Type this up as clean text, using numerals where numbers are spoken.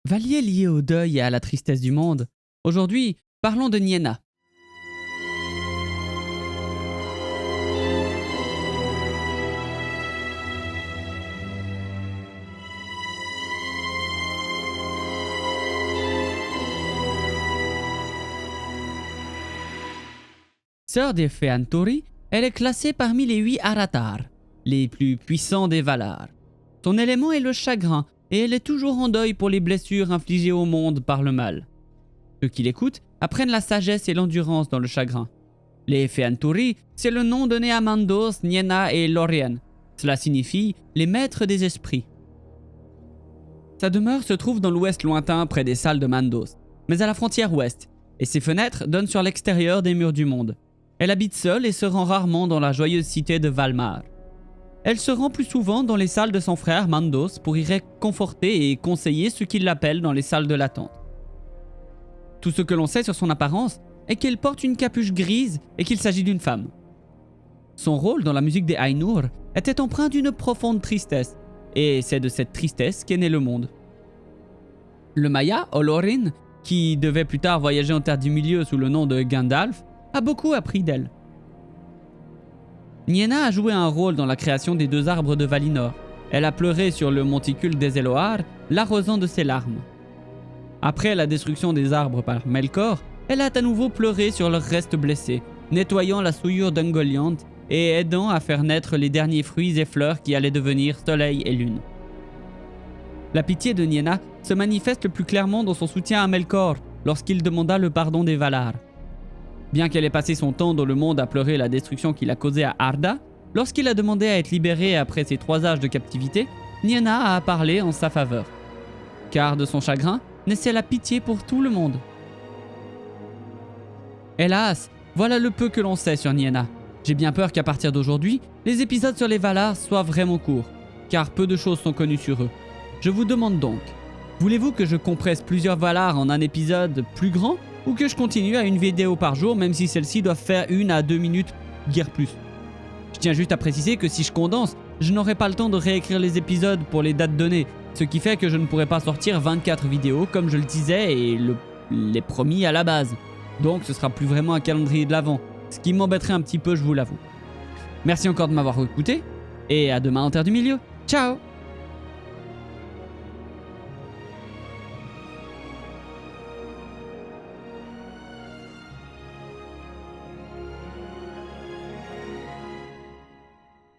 Valier lié au deuil et à la tristesse du monde. Aujourd'hui, parlons de Nienna. Sœur des Feantori, elle est classée parmi les 8 Aratar, les plus puissants des Valar. Son élément est le chagrin, et elle est toujours en deuil pour les blessures infligées au monde par le mal. Ceux qui l'écoutent apprennent la sagesse et l'endurance dans le chagrin. Les Feantori, c'est le nom donné à Mandos, Nienna et Lorien. Cela signifie les maîtres des esprits. Sa demeure se trouve dans l'ouest lointain près des salles de Mandos, mais à la frontière ouest, et ses fenêtres donnent sur l'extérieur des murs du monde. Elle habite seule et se rend rarement dans la joyeuse cité de Valmar. Elle se rend plus souvent dans les salles de son frère Mandos pour y réconforter et conseiller ceux qui l'appellent dans les salles de l'attente. Tout ce que l'on sait sur son apparence est qu'elle porte une capuche grise et qu'il s'agit d'une femme. Son rôle dans la musique des Ainur était empreint d'une profonde tristesse, et c'est de cette tristesse qu'est né le monde. Le Maya, Olorin, qui devait plus tard voyager en Terre du Milieu sous le nom de Gandalf, a beaucoup appris d'elle. Nienna a joué un rôle dans la création des 2 arbres de Valinor. Elle a pleuré sur le monticule des Elohar, l'arrosant de ses larmes. Après la destruction des arbres par Melkor, elle a à nouveau pleuré sur leurs restes blessés, nettoyant la souillure d'Ungoliant et aidant à faire naître les derniers fruits et fleurs qui allaient devenir soleil et lune. La pitié de Nienna se manifeste le plus clairement dans son soutien à Melkor lorsqu'il demanda le pardon des Valar. Bien qu'elle ait passé son temps dans le monde à pleurer la destruction qu'il a causée à Arda, lorsqu'il a demandé à être libéré après ses 3 âges de captivité, Nienna a parlé en sa faveur. Car de son chagrin naissait la pitié pour tout le monde. Hélas, voilà le peu que l'on sait sur Nienna. J'ai bien peur qu'à partir d'aujourd'hui, les épisodes sur les Valar soient vraiment courts, car peu de choses sont connues sur eux. Je vous demande donc, voulez-vous que je compresse plusieurs Valar en un épisode plus grand, ou que je continue à une vidéo par jour, même si celle-ci doit faire 1 à 2 minutes, guère plus. Je tiens juste à préciser que si je condense, je n'aurai pas le temps de réécrire les épisodes pour les dates données, ce qui fait que je ne pourrai pas sortir 24 vidéos comme je le disais et l'ai promis à la base. Donc ce sera plus vraiment un calendrier de l'Avent, ce qui m'embêterait un petit peu, je vous l'avoue. Merci encore de m'avoir écouté, et à demain en Terre du Milieu. Ciao!